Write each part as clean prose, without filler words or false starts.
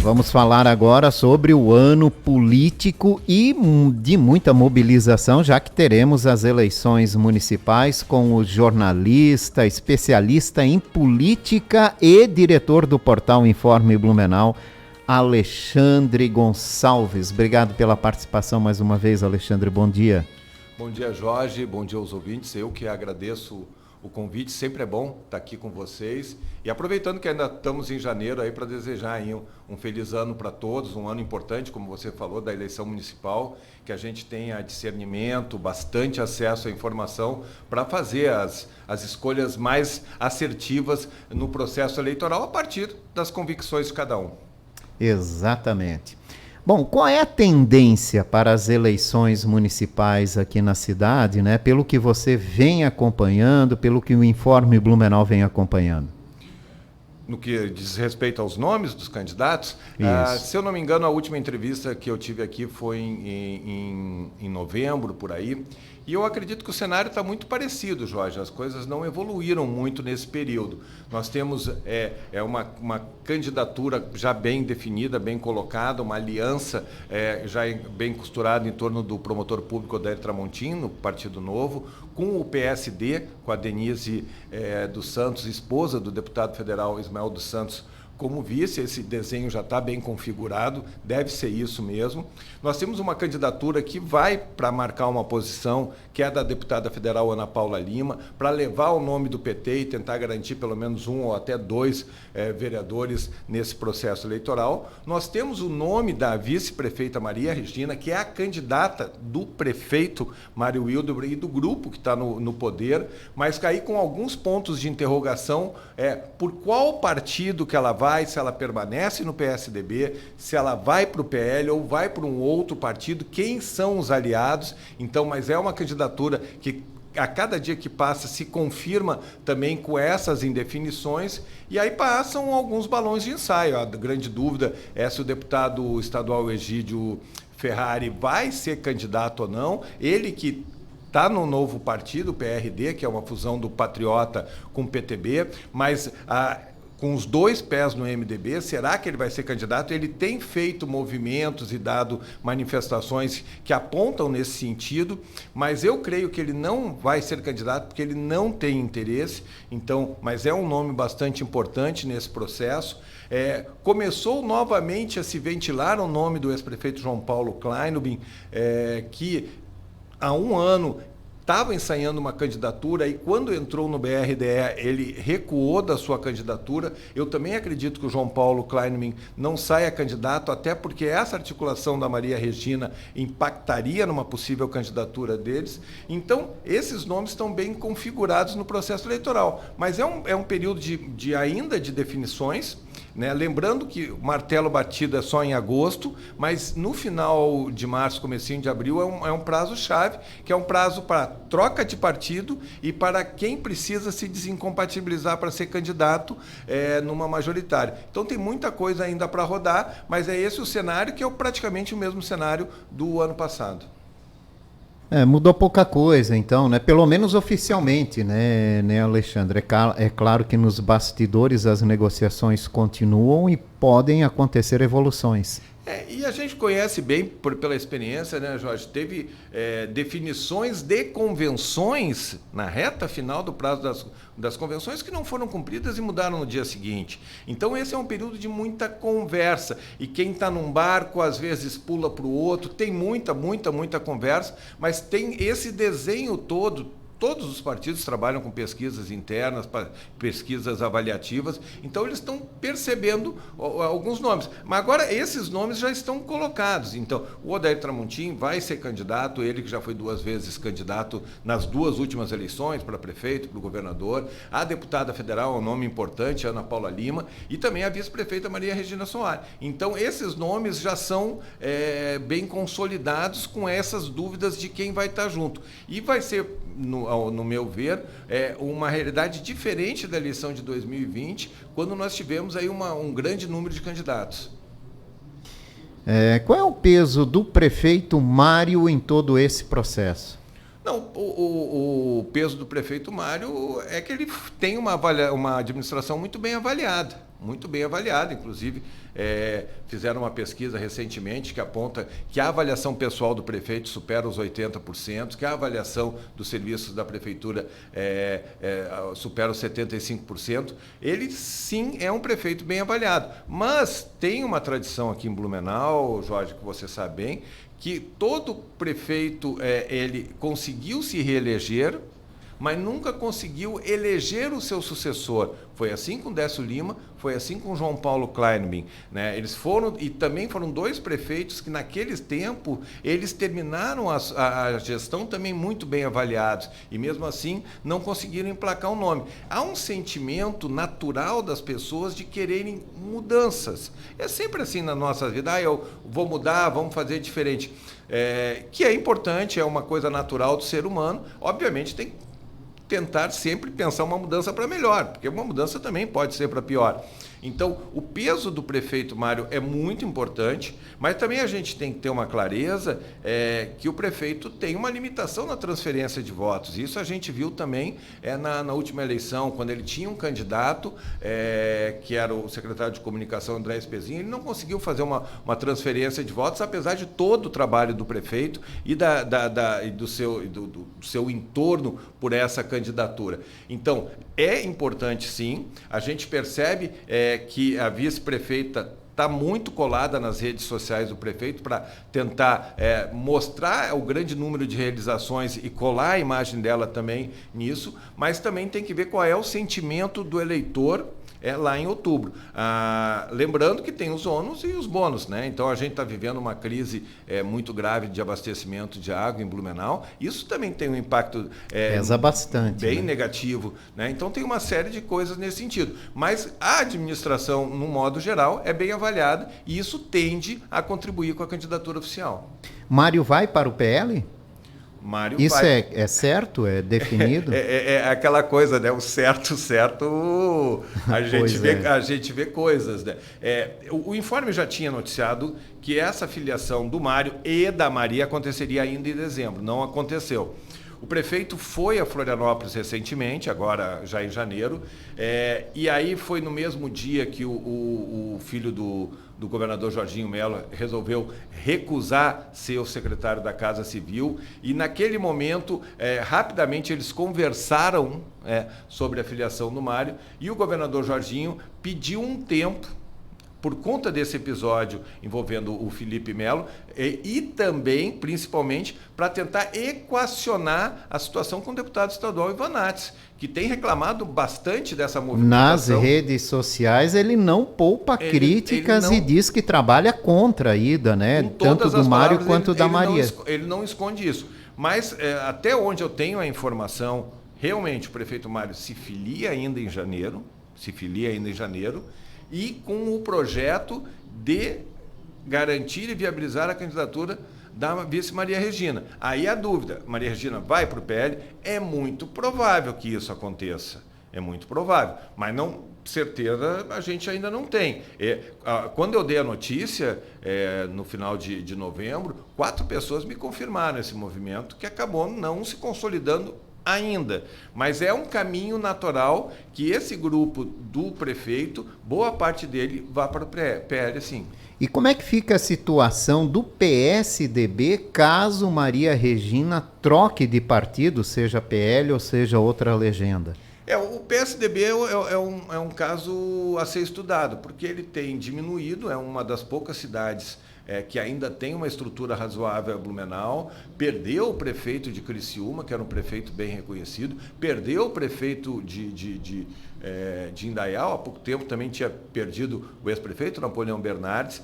Vamos falar agora sobre o ano político e de muita mobilização, já que teremos as eleições municipais com o jornalista, especialista em política e diretor do portal Informe Blumenau, Alexandre Gonçalves. Obrigado pela participação mais uma vez, Alexandre. Bom dia. Bom dia, Jorge. Bom dia aos ouvintes. Eu que agradeço o convite. Sempre é bom estar aqui com vocês. E aproveitando que ainda estamos em janeiro aí para desejar aí um feliz ano para todos, um ano importante, como você falou, da eleição municipal, que a gente tenha discernimento, bastante acesso à informação para fazer as escolhas mais assertivas no processo eleitoral a partir das convicções de cada um. Exatamente. Bom, qual é a tendência para as eleições municipais aqui na cidade, né? Pelo que você vem acompanhando, pelo que o Informe Blumenau vem acompanhando? No que diz respeito aos nomes dos candidatos, se eu não me engano, a última entrevista que eu tive aqui foi em novembro, por aí, e eu acredito que o cenário está muito parecido, Jorge. As coisas não evoluíram muito nesse período. Nós temos uma candidatura já bem definida, bem colocada, uma aliança já bem costurada em torno do promotor público Odair Tramontim, no Partido Novo, com o PSD, com a Denise dos Santos, esposa do deputado federal Ismael dos Santos, como vice. Esse desenho já está bem configurado, deve ser isso mesmo. Nós temos uma candidatura que vai para marcar uma posição, que é a da deputada federal Ana Paula Lima, para levar o nome do PT e tentar garantir pelo menos um ou até dois vereadores nesse processo eleitoral. Nós temos o nome da vice-prefeita Maria Regina, que é a candidata do prefeito Mário Wildebrandt e do grupo que está no poder, mas aí com alguns pontos de interrogação por qual partido que ela vai, se ela permanece no PSDB, se ela vai para o PL ou vai para um outro partido, quem são os aliados. Então, mas é uma candidatura que a cada dia que passa se confirma também com essas indefinições, e aí passam alguns balões de ensaio. A grande dúvida é se o deputado estadual Egídio Ferrari vai ser candidato ou não, ele que está no novo partido, o PRD, que é uma fusão do Patriota com o PTB, mas com os dois pés no MDB, será que ele vai ser candidato? Ele tem feito movimentos e dado manifestações que apontam nesse sentido, mas eu creio que ele não vai ser candidato porque ele não tem interesse. Então, mas é um nome bastante importante nesse processo. Começou novamente a se ventilar o nome do ex-prefeito João Paulo Kleinubin, que há um ano estava ensaiando uma candidatura e quando entrou no BRDE ele recuou da sua candidatura. Eu também acredito que o João Paulo Kleinubin não saia candidato, até porque essa articulação da Maria Regina impactaria numa possível candidatura deles. Então, esses nomes estão bem configurados no processo eleitoral, mas é um período ainda de definições, né? Lembrando que o martelo batido é só em agosto, mas no final de março, comecinho de abril, é um prazo-chave, que é um prazo para troca de partido e para quem precisa se desincompatibilizar para ser candidato numa majoritária. Então tem muita coisa ainda para rodar, mas é esse o cenário, que é praticamente o mesmo cenário do ano passado. Mudou pouca coisa, então, né? Pelo menos oficialmente, né, Alexandre? É claro que nos bastidores as negociações continuam e podem acontecer evoluções. E a gente conhece bem pela experiência, né, Jorge? Teve definições de convenções na reta final do prazo das convenções que não foram cumpridas e mudaram no dia seguinte. Então esse é um período de muita conversa, e quem está num barco às vezes pula para o outro. Tem muita conversa, mas tem esse desenho todo. Todos os partidos trabalham com pesquisas internas, pesquisas avaliativas, então eles estão percebendo alguns nomes. Mas agora esses nomes já estão colocados. Então, o Odair Tramontim vai ser candidato, ele que já foi 2 vezes candidato nas 2 últimas eleições, para prefeito, para o governador. A deputada federal é um nome importante, Ana Paula Lima, e também a vice-prefeita Maria Regina Soares. Então, esses nomes já são bem consolidados, com essas dúvidas de quem vai estar junto. E vai ser, no meu ver, uma realidade diferente da eleição de 2020, quando nós tivemos aí um grande número de candidatos. Qual é o peso do prefeito Mário em todo esse processo? Não, o peso do prefeito Mário é que ele tem uma administração muito bem avaliada. muito bem avaliada, inclusive fizeram uma pesquisa recentemente que aponta que a avaliação pessoal do prefeito supera os 80%, que a avaliação dos serviços da prefeitura supera os 75%. Ele sim é um prefeito bem avaliado, mas tem uma tradição aqui em Blumenau, Jorge, que você sabe bem, que todo prefeito ele conseguiu se reeleger, mas nunca conseguiu eleger o seu sucessor. Foi assim com Décio Lima, foi assim com João Paulo Kleinman, né? Eles foram, e também foram 2 prefeitos que naquele tempo eles terminaram a gestão também muito bem avaliados, e mesmo assim não conseguiram emplacar um nome. Há um sentimento natural das pessoas de quererem mudanças. É sempre assim na nossa vida, eu vou mudar, vamos fazer diferente. Que é importante, é uma coisa natural do ser humano, obviamente tem que tentar sempre pensar uma mudança para melhor, porque uma mudança também pode ser para pior. Então, o peso do prefeito Mário é muito importante, mas também a gente tem que ter uma clareza que o prefeito tem uma limitação na transferência de votos. Isso a gente viu também na última eleição, quando ele tinha um candidato, que era o secretário de comunicação, André Espezinho, ele não conseguiu fazer uma transferência de votos, apesar de todo o trabalho do prefeito e do seu entorno por essa candidatura. Então, é importante sim, a gente percebe que a vice-prefeita está muito colada nas redes sociais do prefeito para tentar mostrar o grande número de realizações e colar a imagem dela também nisso, mas também tem que ver qual é o sentimento do eleitor lá em outubro. Lembrando que tem os ônus e os bônus, né? Então a gente está vivendo uma crise muito grave de abastecimento de água em Blumenau. Isso também tem um impacto pesa bastante, bem né? Negativo, né? Então tem uma série de coisas nesse sentido. Mas a administração, no modo geral, é bem avaliada e isso tende a contribuir com a candidatura oficial. Mário vai para o PL? Mário Isso vai. é certo? É definido? É aquela coisa, né? O certo, a gente vê coisas, né? O informe já tinha noticiado que essa filiação do Mário e da Maria aconteceria ainda em dezembro. Não aconteceu. O prefeito foi a Florianópolis recentemente, agora já em janeiro, e aí foi no mesmo dia que o filho do governador Jorginho Mello resolveu recusar ser o secretário da Casa Civil, e naquele momento, rapidamente, eles conversaram sobre a filiação do Mário, e o governador Jorginho pediu um tempo, por conta desse episódio envolvendo o Felipe Melo e também, principalmente, para tentar equacionar a situação com o deputado estadual Ivan Nats, que tem reclamado bastante dessa movimentação. Nas redes sociais ele não poupa críticas e diz que trabalha contra a ida, né? Tanto do Mário quanto da Maria. Ele não esconde isso. Mas até onde eu tenho a informação, realmente o prefeito Mário se filia ainda em janeiro, e com o projeto de garantir e viabilizar a candidatura da vice Maria Regina. Aí a dúvida, Maria Regina vai para o PL? É muito provável que isso aconteça. É muito provável, mas não certeza a gente ainda não tem. Quando eu dei a notícia, no final de novembro, 4 pessoas me confirmaram esse movimento que acabou não se consolidando ainda, mas é um caminho natural que esse grupo do prefeito, boa parte dele, vá para o PL, sim. E como é que fica a situação do PSDB caso Maria Regina troque de partido, seja PL ou seja outra legenda? O PSDB é um caso a ser estudado, porque ele tem diminuído, é uma das poucas cidades que ainda tem uma estrutura razoável a Blumenau, perdeu o prefeito de Criciúma, que era um prefeito bem reconhecido, perdeu o prefeito de Indaial, há pouco tempo também tinha perdido o ex-prefeito Napoleão Bernardes,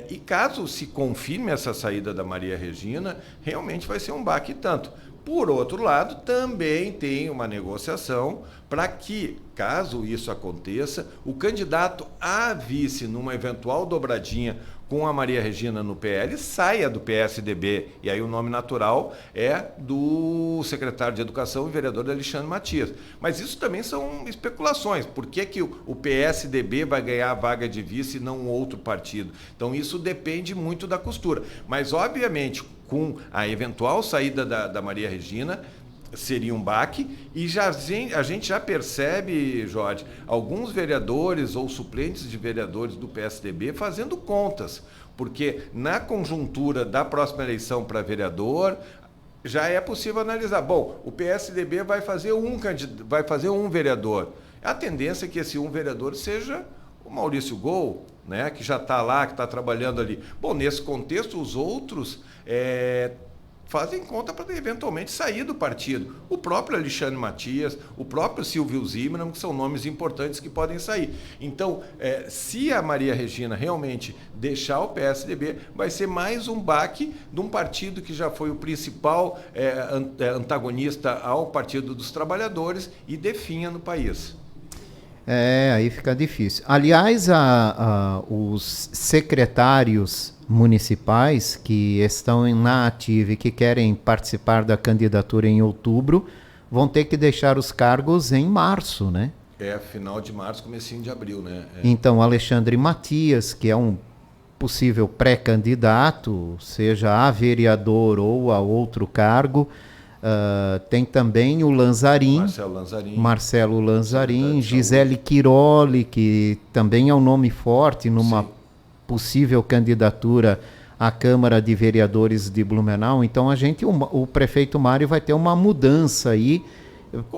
e caso se confirme essa saída da Maria Regina, realmente vai ser um baque tanto. Por outro lado, também tem uma negociação para que, caso isso aconteça, o candidato a vice numa eventual dobradinha com a Maria Regina no PL saia do PSDB. E aí o nome natural é do secretário de Educação e vereador Alexandre Matias. Mas isso também são especulações. Por que o PSDB vai ganhar a vaga de vice e não outro partido? Então isso depende muito da costura. Mas, obviamente, com a eventual saída da Maria Regina, seria um baque, e a gente já percebe, Jorge, alguns vereadores ou suplentes de vereadores do PSDB fazendo contas, porque na conjuntura da próxima eleição para vereador, já é possível analisar. Bom, o PSDB vai fazer um vereador. A tendência é que esse um vereador seja o Maurício Gol, né, que já está lá, que está trabalhando ali. Bom, nesse contexto, os outros fazem conta para eventualmente sair do partido. O próprio Alexandre Matias, o próprio Silvio Zimmermann, que são nomes importantes que podem sair. Então, se a Maria Regina realmente deixar o PSDB, vai ser mais um baque de um partido que já foi o principal antagonista ao Partido dos Trabalhadores e definha no país. Aí fica difícil. Aliás, os secretários municipais que estão na ativa e que querem participar da candidatura em outubro vão ter que deixar os cargos em março, né? Final de março, comecinho de abril, né? Então, Alexandre Matias, que é um possível pré-candidato, seja a vereador ou a outro cargo. Tem também o Lanzarin, Marcelo Lanzarin, Gisele Quiroli, que também é um nome forte numa possível candidatura à Câmara de Vereadores de Blumenau. Então o prefeito Mário vai ter uma mudança aí,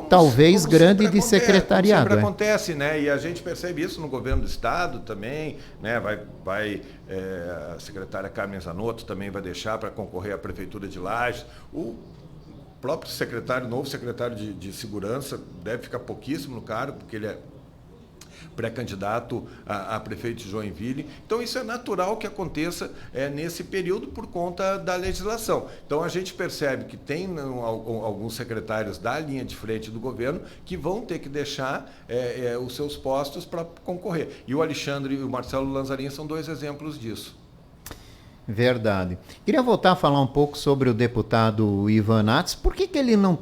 talvez grande, de secretariado. Sempre acontece, né? E a gente percebe isso no governo do estado também, né? A secretária Carmen Zanotto também vai deixar para concorrer à prefeitura de Lages. O próprio novo secretário de Segurança deve ficar pouquíssimo no cargo, porque ele é pré-candidato a prefeito de Joinville. Então, isso é natural que aconteça nesse período por conta da legislação. Então, a gente percebe que tem alguns secretários da linha de frente do governo que vão ter que deixar os seus postos para concorrer. E o Alexandre e o Marcelo Lanzarin são dois exemplos disso. Verdade. Queria voltar a falar um pouco sobre o deputado Ivan Nats. Por que ele não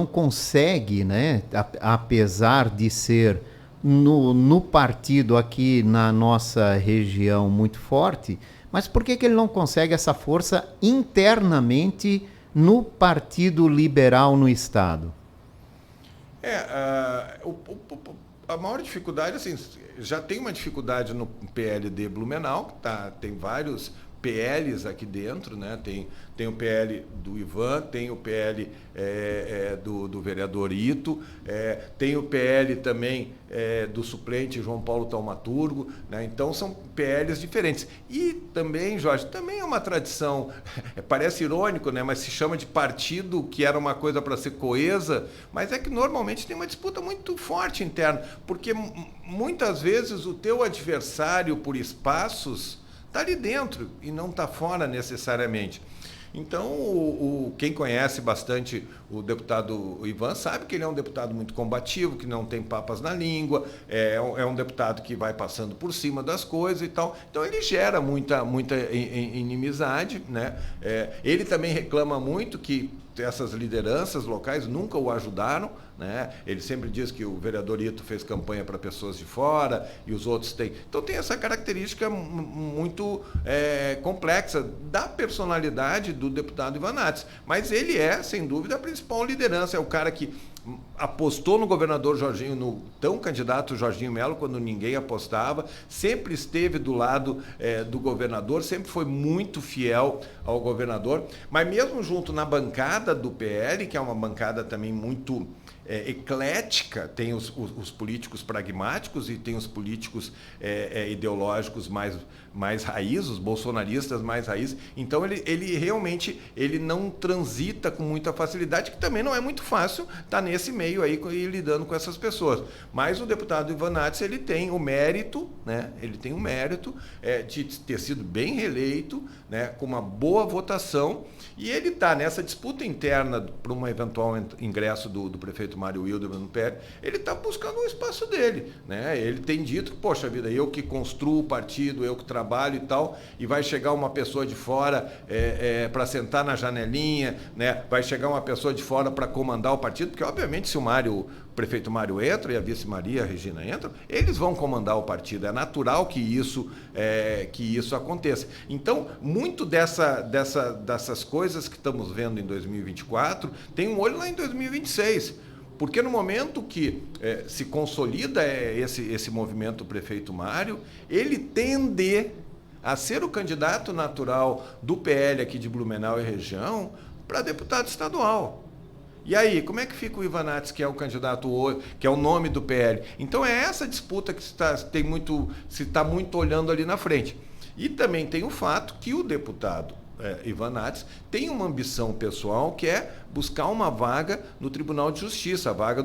consegue, né, apesar de ser no partido aqui na nossa região muito forte, mas por que ele não consegue essa força internamente no Partido Liberal no Estado? A maior dificuldade, assim, já tem uma dificuldade no PLD Blumenau, tem vários PLs aqui dentro, né? Tem o PL do Ivan, tem o PL do vereador Ito, tem o PL também do suplente João Paulo Taumaturgo, né? Então são PLs diferentes. E também, Jorge, também é uma tradição, parece irônico, né? Mas se chama de partido, que era uma coisa para ser coesa, mas é que normalmente tem uma disputa muito forte interna, porque muitas vezes o teu adversário por espaços está ali dentro e não está fora necessariamente. Então, quem conhece bastante o deputado Ivan sabe que ele é um deputado muito combativo, que não tem papas na língua, é um deputado que vai passando por cima das coisas e tal. Então, ele gera muita inimizade, né? Ele também reclama muito que essas lideranças locais nunca o ajudaram, né? Ele sempre diz que o vereador Ito fez campanha para pessoas de fora e os outros têm. Então tem essa característica muito complexa da personalidade do deputado Ivan Nats. Mas ele é, sem dúvida, a principal liderança. É o cara que apostou no governador Jorginho, no tão candidato Jorginho Melo, quando ninguém apostava, sempre esteve do lado do governador, sempre foi muito fiel ao governador, mas mesmo junto na bancada do PL, que é uma bancada também muito eclética, tem os políticos pragmáticos e tem os políticos ideológicos mais raiz, os bolsonaristas mais raiz. Então ele realmente não transita com muita facilidade, que também não é muito fácil estar nesse meio aí e lidando com essas pessoas. Mas o deputado Ivan Nats, ele tem o mérito, né? Ele tem o mérito de ter sido bem reeleito, né? Com uma boa votação, e ele está nessa disputa interna para um eventual ingresso do prefeito Mário Wildermann no PL, ele está buscando um espaço dele, né? Ele tem dito que, poxa vida, eu que construo o partido, eu que trabalho e tal, e vai chegar uma pessoa de fora para sentar na janelinha, né? Vai chegar uma pessoa de fora para comandar o partido, porque obviamente se o Mário prefeito Mário entra e a vice Maria Regina entram, eles vão comandar o partido. É natural que isso aconteça. Então, muito dessas coisas que estamos vendo em 2024, tem um olho lá em 2026. Porque no momento que se consolida esse movimento prefeito Mário, ele tende a ser o candidato natural do PL aqui de Blumenau e região para deputado estadual. E aí, como é que fica o Ivanates, que é o candidato, que é o nome do PL? Então é essa disputa que se está muito olhando ali na frente. E também tem o fato que o deputado Ivanates tem uma ambição pessoal que é buscar uma vaga no Tribunal de Justiça, a vaga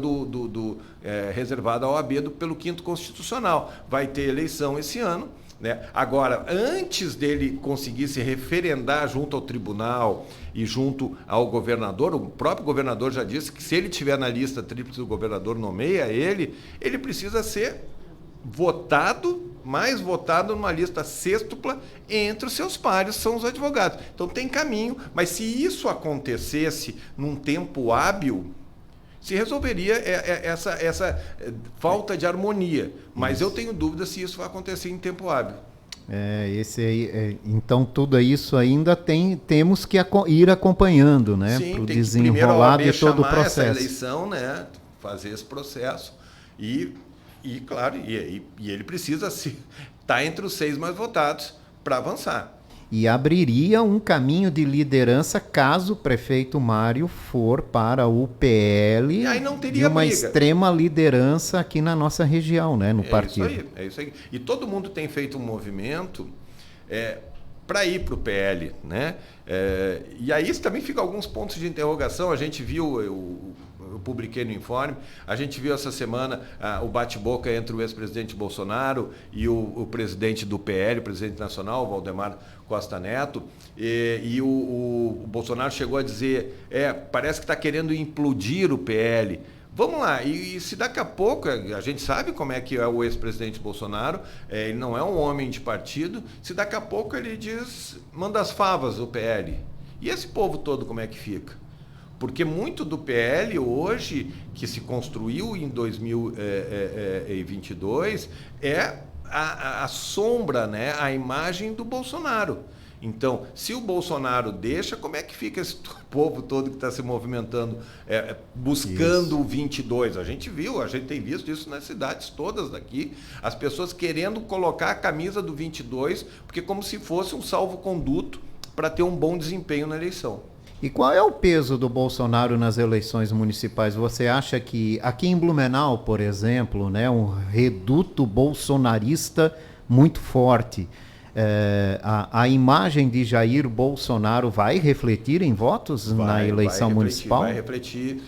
reservada à OAB pelo 5º Constitucional. Vai ter eleição esse ano. Né? Agora, antes dele conseguir se referendar junto ao tribunal e junto ao governador, o próprio governador já disse que se ele estiver na lista tríplice, o governador nomeia ele precisa ser mais votado numa lista sextupla entre os seus pares, são os advogados. Então tem caminho, mas se isso acontecesse num tempo hábil, se resolveria essa falta de harmonia. Mas eu tenho dúvida se isso vai acontecer em tempo hábil. Então tudo isso ainda temos que ir acompanhando, né? Para o desenrolar de todo o processo. Essa eleição, né? Fazer esse processo e claro, ele precisa estar entre os 6 mais votados para avançar. E abriria um caminho de liderança caso o prefeito Mário for para o PL, e aí não teria uma briga. Extrema liderança aqui na nossa região, né, no partido. É isso aí. E todo mundo tem feito um movimento para ir para o PL, né? E aí também fica alguns pontos de interrogação. A gente viu, eu publiquei no Informe, a gente viu essa semana o bate-boca entre o ex-presidente Bolsonaro e o presidente do PL, o presidente nacional, Valdemar Costa Neto, e o Bolsonaro chegou a dizer, parece que está querendo implodir o PL. Vamos lá, e se daqui a pouco, a gente sabe como é que é o ex-presidente Bolsonaro, ele não é um homem de partido, se daqui a pouco ele diz, manda as favas o PL. E esse povo todo como é que fica? Porque muito do PL hoje, que se construiu em 2022, é a sombra, né, a imagem do Bolsonaro. Então, se o Bolsonaro deixa, como é que fica esse povo todo que está se movimentando, buscando o 22? A gente tem visto isso nas cidades todas daqui, as pessoas querendo colocar a camisa do 22, porque como se fosse um salvo-conduto para ter um bom desempenho na eleição. E qual é o peso do Bolsonaro nas eleições municipais? Você acha que aqui em Blumenau, por exemplo, né, um reduto bolsonarista muito forte, a imagem de Jair Bolsonaro vai refletir em votos na eleição municipal? Vai refletir.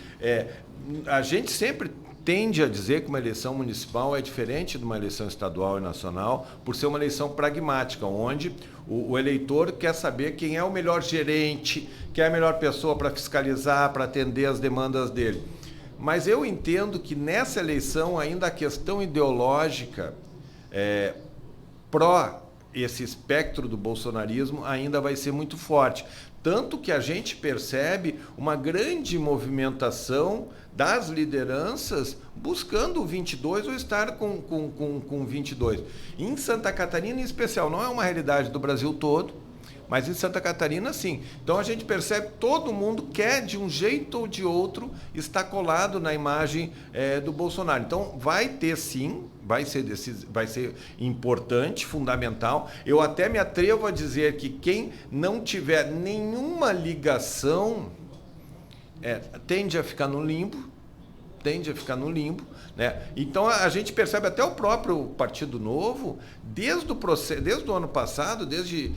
A gente sempre tende a dizer que uma eleição municipal é diferente de uma eleição estadual e nacional, por ser uma eleição pragmática, onde o eleitor quer saber quem é o melhor gerente, quem é a melhor pessoa para fiscalizar, para atender as demandas dele. Mas eu entendo que nessa eleição ainda a questão ideológica pró esse espectro do bolsonarismo ainda vai ser muito forte. Tanto que a gente percebe uma grande movimentação das lideranças buscando o 22 ou estar com 22. Em Santa Catarina, em especial, não é uma realidade do Brasil todo, mas em Santa Catarina, sim. Então, a gente percebe que todo mundo quer, de um jeito ou de outro, estar colado na imagem do Bolsonaro. Então, vai ter, sim, vai ser importante, fundamental. Eu até me atrevo a dizer que quem não tiver nenhuma ligação tende a ficar no limbo, né? Então a gente percebe até o próprio Partido Novo, desde o ano passado, desde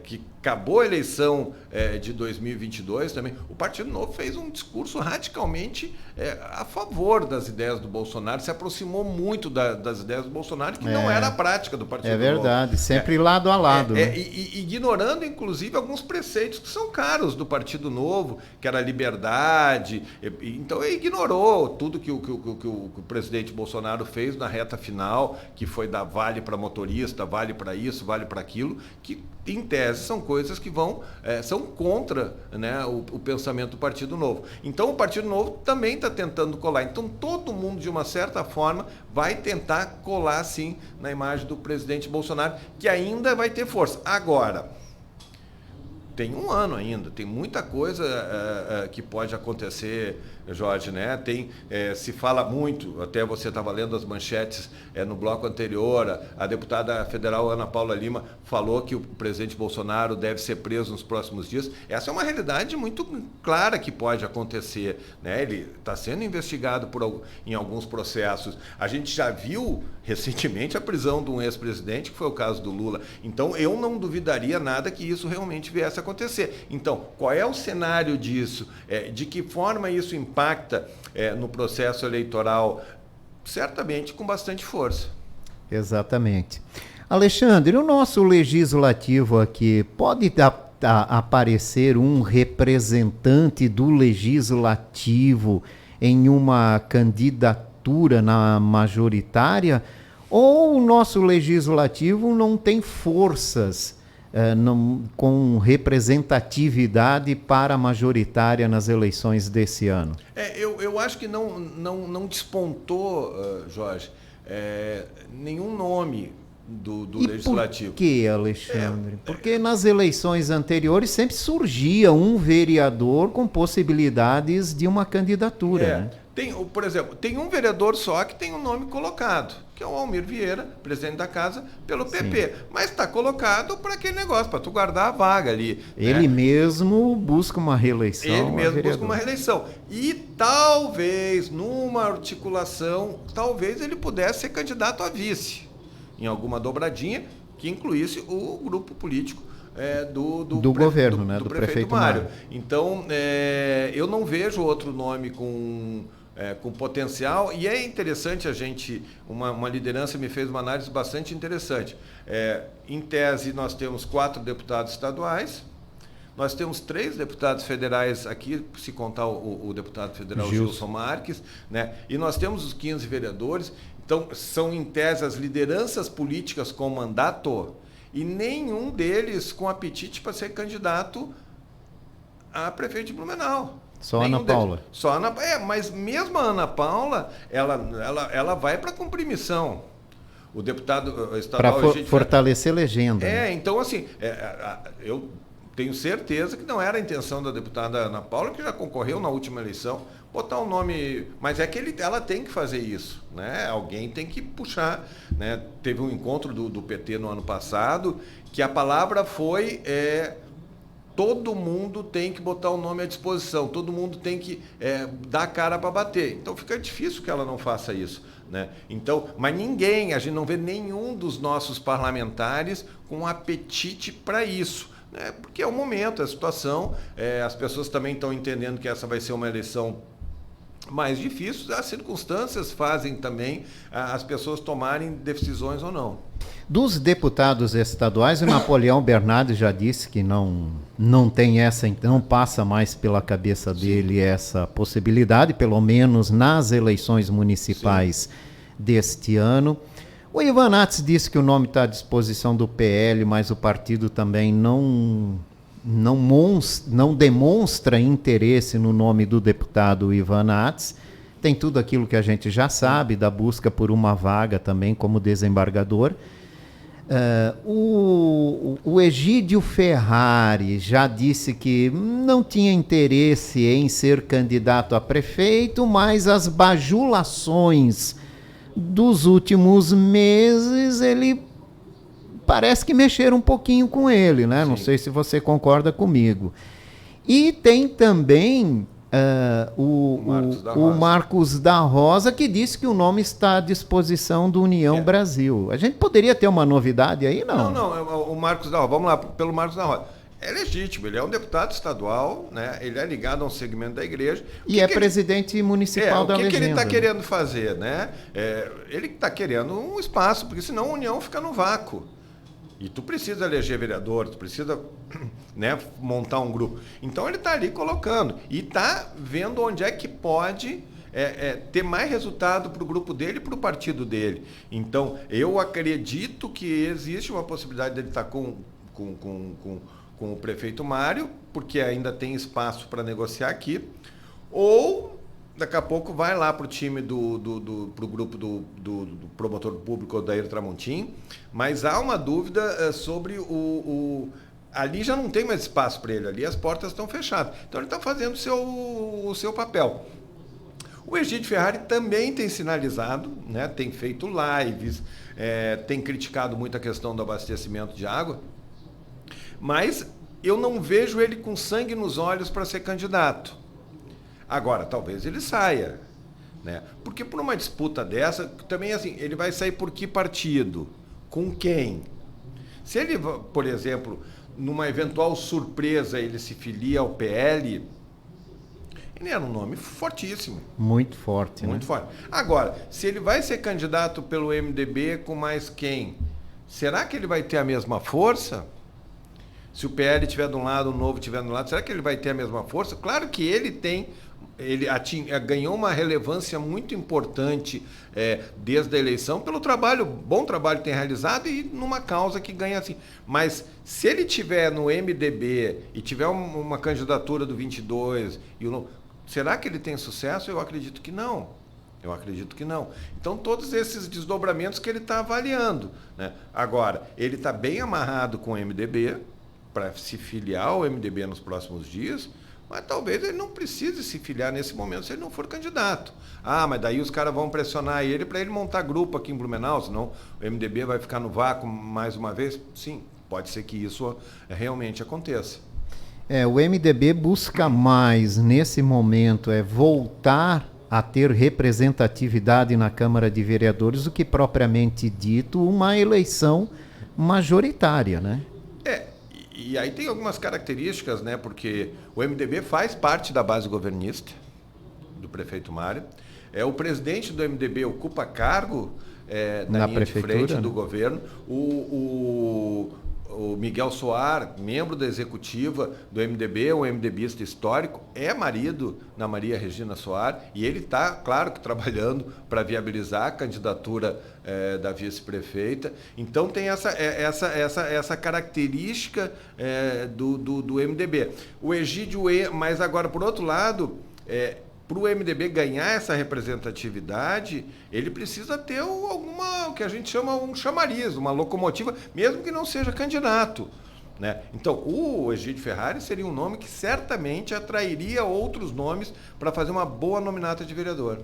que acabou a eleição de 2022 também, o Partido Novo fez um discurso radicalmente a favor das ideias do Bolsonaro, se aproximou muito das ideias do Bolsonaro, que não era a prática do Partido Novo. É verdade, sempre lado a lado. Né? Ignorando, inclusive, alguns preceitos que são caros do Partido Novo, que era a liberdade. Então, ele ignorou legal tudo que o presidente Bolsonaro fez na reta final, que foi dar vale para motorista, vale para isso, vale para aquilo, que em tese são coisas que são contra, né, o pensamento do Partido Novo. Então o Partido Novo também está tentando colar. Então todo mundo, de uma certa forma, vai tentar colar sim na imagem do presidente Bolsonaro, que ainda vai ter força. Agora, tem um ano ainda, tem muita coisa que pode acontecer, Jorge, né? Se fala muito, até você estava lendo as manchetes no bloco anterior, a deputada federal Ana Paula Lima falou que o presidente Bolsonaro deve ser preso nos próximos dias. Essa é uma realidade muito clara que pode acontecer, né? Ele está sendo investigado em alguns processos. A gente já viu recentemente a prisão de um ex-presidente, que foi o caso do Lula. Então, eu não duvidaria nada que isso realmente viesse a acontecer. Então, qual é o cenário disso? De que forma isso impacta no processo eleitoral? Certamente com bastante força. Exatamente. Alexandre, o nosso legislativo aqui, pode aparecer um representante do legislativo em uma candidatura na majoritária? Ou o nosso legislativo não tem forças com representatividade para a majoritária nas eleições desse ano? Eu acho que não despontou, Jorge, nenhum nome do legislativo. Por que, Alexandre? Porque nas eleições anteriores sempre surgia um vereador com possibilidades de uma candidatura. Né? Por exemplo, tem um vereador só que tem um nome colocado, que é o Almir Vieira, presidente da casa, pelo PP. Sim. Mas está colocado para aquele negócio, para tu guardar a vaga ali. Ele mesmo busca uma reeleição. Ele mesmo busca uma reeleição. E talvez, numa articulação, talvez ele pudesse ser candidato a vice, em alguma dobradinha, que incluísse o grupo político do governo, né? Do prefeito Mário. Então, eu não vejo outro nome com potencial, e é interessante uma liderança me fez uma análise bastante interessante. Em tese, nós temos 4 deputados estaduais, nós temos 3 deputados federais aqui, se contar o deputado federal Gilson Marques, né? E nós temos os 15 vereadores. Então, são em tese as lideranças políticas com mandato, e nenhum deles com apetite para ser candidato a prefeito de Blumenau. Só a Ana Paula. Só mas mesmo a Ana Paula, ela vai para cumprir missão. O deputado estadual... Para fortalecer legenda. Então assim, eu tenho certeza que não era a intenção da deputada Ana Paula, que já concorreu na última eleição, botar um nome... Mas ela tem que fazer isso, né? Alguém tem que puxar, né? Teve um encontro do PT no ano passado, que a palavra foi... todo mundo tem que botar o nome à disposição, todo mundo tem que dar a cara para bater. Então fica difícil que ela não faça isso, né? Então, mas a gente não vê nenhum dos nossos parlamentares com apetite para isso, né? Porque é o momento, é a situação, as pessoas também estão entendendo que essa vai ser uma eleição mais difícil, as circunstâncias fazem também as pessoas tomarem decisões ou não. Dos deputados estaduais, o Napoleão Bernardes já disse que não tem não passa mais pela cabeça dele essa possibilidade, pelo menos nas eleições municipais deste ano. O Ivan Nats disse que o nome está à disposição do PL, mas o partido também não demonstra interesse no nome do deputado Ivan Nats. Tem tudo aquilo que a gente já sabe da busca por uma vaga também como desembargador. O Egídio Ferrari já disse que não tinha interesse em ser candidato a prefeito, mas as bajulações dos últimos meses, ele parece que mexeram um pouquinho com ele, né? Sim. Não sei se você concorda comigo. E tem também o Marcos da Rosa, que disse que o nome está à disposição do União Brasil. A gente poderia ter uma novidade aí, não? Não, o Marcos da Rosa, vamos lá, pelo Marcos da Rosa. É legítimo, ele é um deputado estadual, né? Ele é ligado a um segmento da igreja. E é presidente municipal da legenda. O que ele está querendo fazer, né? Ele está querendo um espaço, porque senão a União fica no vácuo. E tu precisa eleger vereador, tu precisa, né, montar um grupo. Então ele está ali colocando e está vendo onde é que pode ter mais resultado para o grupo dele e para o partido dele. Então, eu acredito que existe uma possibilidade dele estar com o prefeito Mário, porque ainda tem espaço para negociar aqui, ou daqui a pouco vai lá para o time pro grupo do promotor público Odair Tramontim, mas há uma dúvida sobre ali já não tem mais espaço para ele, ali as portas estão fechadas. Então ele está fazendo o seu papel. O Egídio Ferrari também tem sinalizado, né, tem feito lives, tem criticado muito a questão do abastecimento de água, mas eu não vejo ele com sangue nos olhos para ser candidato. Agora, talvez ele saia, né? Porque por uma disputa dessa, também assim, ele vai sair por que partido? Com quem? Se ele, por exemplo, numa eventual surpresa, ele se filia ao PL, ele era um nome fortíssimo. Muito forte, Muito né? forte. Agora, se ele vai ser candidato pelo MDB com mais quem? Será que ele vai ter a mesma força? Se o PL estiver de um lado, o Novo estiver do lado, será que ele vai ter a mesma força? Claro que ele ganhou uma relevância muito importante desde a eleição pelo bom trabalho que tem realizado e numa causa que ganha assim. Mas se ele tiver no MDB e tiver uma candidatura do 22, será que ele tem sucesso? Eu acredito que não. Então, todos esses desdobramentos que ele está avaliando, né? Agora, ele está bem amarrado com o MDB, para se filiar ao MDB nos próximos dias, mas talvez ele não precise se filiar nesse momento se ele não for candidato. Mas daí os caras vão pressionar ele para ele montar grupo aqui em Blumenau, senão o MDB vai ficar no vácuo mais uma vez? Sim, pode ser que isso realmente aconteça. O MDB busca mais, nesse momento, voltar a ter representatividade na Câmara de Vereadores do que propriamente dito uma eleição majoritária, né? E aí tem algumas características, né? Porque o MDB faz parte da base governista do prefeito Mário. O presidente do MDB ocupa cargo na linha de frente do governo. O Miguel Soar, membro da executiva do MDB, um MDBista histórico, é marido da Maria Regina Soar, e ele está, claro, que trabalhando para viabilizar a candidatura da vice-prefeita. Então tem essa característica do MDB. O Egídio, mas agora, por outro lado, para o MDB ganhar essa representatividade, ele precisa ter o que a gente chama um chamariz, uma locomotiva, mesmo que não seja candidato, né? Então, o Egídio Ferrari seria um nome que certamente atrairia outros nomes para fazer uma boa nominata de vereador.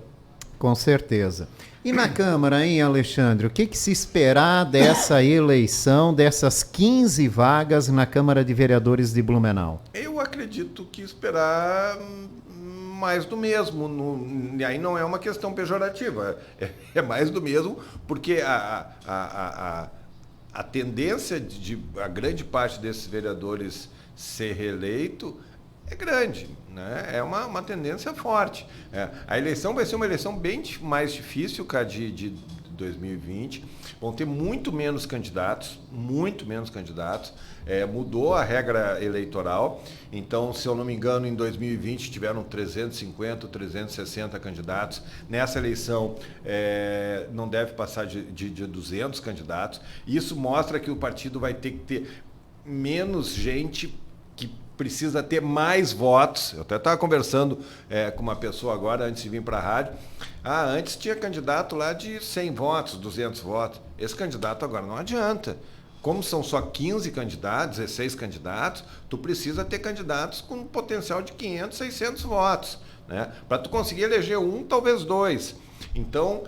Com certeza. E na Câmara, hein, Alexandre? O que se esperar dessa eleição, dessas 15 vagas na Câmara de Vereadores de Blumenau? Eu acredito que esperar mais do mesmo, e aí não é uma questão pejorativa, é mais do mesmo, porque a tendência de a grande parte desses vereadores ser reeleito é grande, né? É uma tendência forte. A eleição vai ser uma eleição bem mais difícil que a de 2020, vão ter muito menos candidatos, mudou a regra eleitoral, então, se eu não me engano, em 2020 tiveram 350, 360 candidatos, nessa eleição não deve passar de 200 candidatos, isso mostra que o partido vai ter que ter menos gente que precisa ter mais votos. Eu até estava conversando com uma pessoa agora, antes de vir para a rádio. Antes tinha candidato lá de 100 votos, 200 votos. Esse candidato agora não adianta. Como são só 15 candidatos, 16 candidatos, tu precisa ter candidatos com potencial de 500, 600 votos, né? Para tu conseguir eleger um, talvez dois. Então,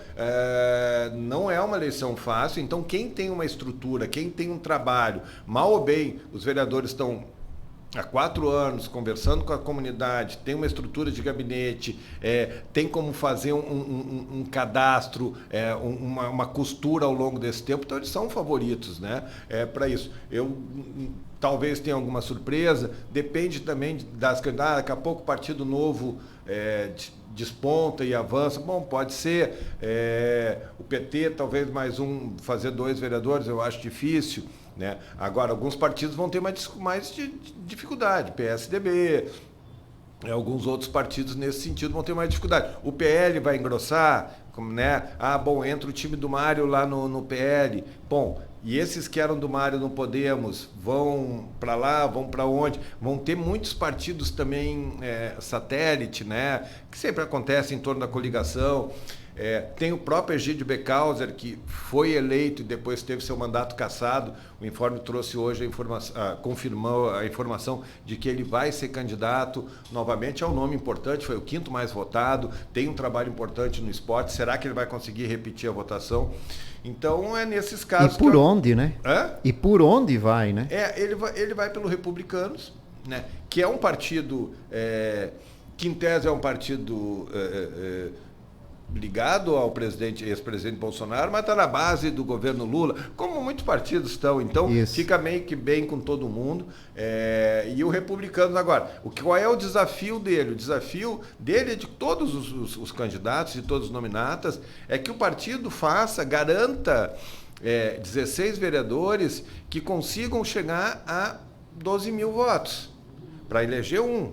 não é uma eleição fácil. Então, quem tem uma estrutura, quem tem um trabalho, mal ou bem, os vereadores estão há 4 anos conversando com a comunidade, tem uma estrutura de gabinete, tem como fazer um cadastro, uma costura ao longo desse tempo, então eles são favoritos, né? Para isso. Talvez tenha alguma surpresa, depende também das candidatas, daqui a pouco o Partido Novo desponta e avança, bom, pode ser, o PT talvez fazer 2 vereadores, eu acho difícil, né? Agora, alguns partidos vão ter mais dificuldade, PSDB, alguns outros partidos nesse sentido vão ter mais dificuldade. O PL vai engrossar, né? Entra o time do Mário lá no PL. Bom, e esses que eram do Mário no Podemos vão para lá, vão para onde? Vão ter muitos partidos também satélite, né? Que sempre acontece em torno da coligação. Tem o próprio Egídio Becauser, que foi eleito e depois teve seu mandato cassado. O informe trouxe hoje confirmou a informação de que ele vai ser candidato novamente. É um nome importante, foi o 5º mais votado, tem um trabalho importante no esporte. Será que ele vai conseguir repetir a votação? Então, é nesses casos... E por onde, né? Hã? E por onde vai, né? Ele vai pelo Republicanos, né? Que é um partido... que em tese é um partido... ligado ao ex-presidente Bolsonaro, mas está na base do governo Lula, como muitos partidos estão. Então, fica meio que bem com todo mundo. E o Republicanos agora, qual é o desafio dele? O desafio dele, de todos os candidatos e todos os nominatas, é que o partido garanta 16 vereadores que consigam chegar a 12 mil votos para eleger um.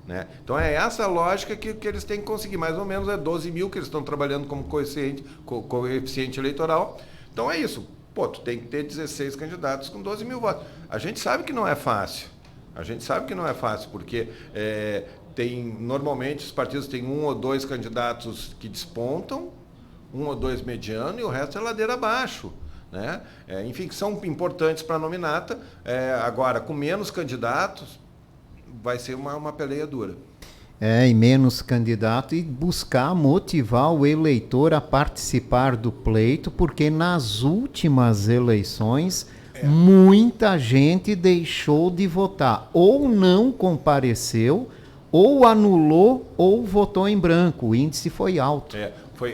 Né? Então é essa a lógica que eles têm que conseguir, mais ou menos 12 mil que eles estão trabalhando como coeficiente eleitoral. Então é isso, tu tem que ter 16 candidatos com 12 mil votos. A gente sabe que não é fácil, porque normalmente os partidos têm 1 ou 2 candidatos que despontam, 1 ou 2 mediano e o resto é ladeira abaixo. Né? Enfim, que são importantes para a nominata. Agora, com menos candidatos, vai ser uma peleia dura. E menos candidato e buscar motivar o eleitor a participar do pleito, porque nas últimas eleições muita gente deixou de votar, ou não compareceu, ou anulou, ou votou em branco. O índice foi alto.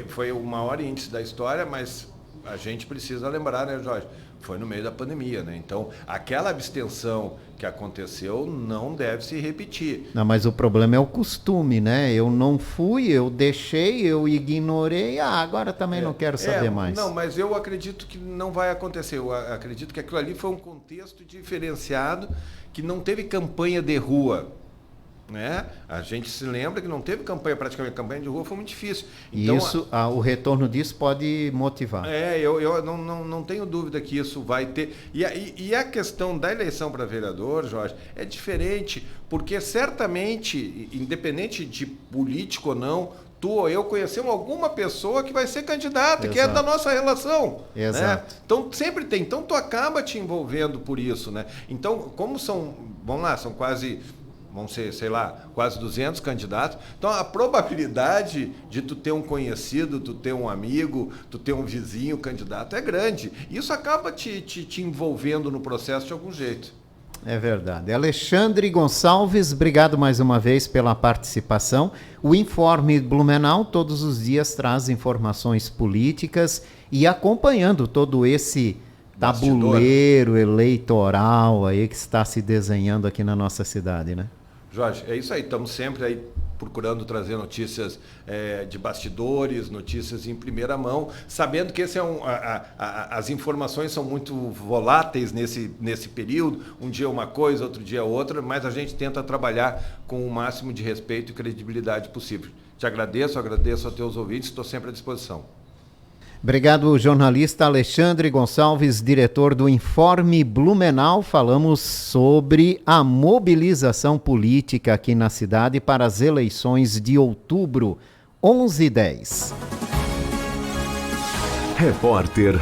Foi o maior índice da história, mas a gente precisa lembrar, né, Jorge? Foi no meio da pandemia, né? Então, aquela abstenção que aconteceu não deve se repetir. Não, mas o problema é o costume, né? Eu não fui, eu deixei, eu ignorei, agora também não quero saber mais. Não, mas eu acredito que não vai acontecer. Eu acredito que aquilo ali foi um contexto diferenciado, que não teve campanha de rua. Né? A gente se lembra que não teve praticamente campanha de rua, foi muito difícil. Então, o retorno disso pode motivar. Eu não tenho dúvida que isso vai ter. E a questão da eleição para vereador, Jorge, é diferente, porque certamente, independente de político ou não, tu ou eu conhecemos alguma pessoa que vai ser candidata, que é da nossa relação. Exato. Né? Então, sempre tem. Então, tu acaba te envolvendo por isso. Né? Então, como são vão ser, quase 200 candidatos. Então, a probabilidade de tu ter um conhecido, tu ter um amigo, tu ter um vizinho candidato é grande. Isso acaba te envolvendo no processo de algum jeito. É verdade. Alexandre Gonçalves, obrigado mais uma vez pela participação. O Informe Blumenau todos os dias traz informações políticas e acompanhando todo esse tabuleiro eleitoral aí que está se desenhando aqui na nossa cidade, né? Jorge, é isso aí, estamos sempre aí procurando trazer notícias de bastidores, notícias em primeira mão, sabendo que esse as informações são muito voláteis nesse período, um dia uma coisa, outro dia outra, mas a gente tenta trabalhar com o máximo de respeito e credibilidade possível. Te agradeço aos teus ouvintes, estou sempre à disposição. Obrigado, jornalista Alexandre Gonçalves, diretor do Informe Blumenau. Falamos sobre a mobilização política aqui na cidade para as eleições de outubro, 11/10. Repórter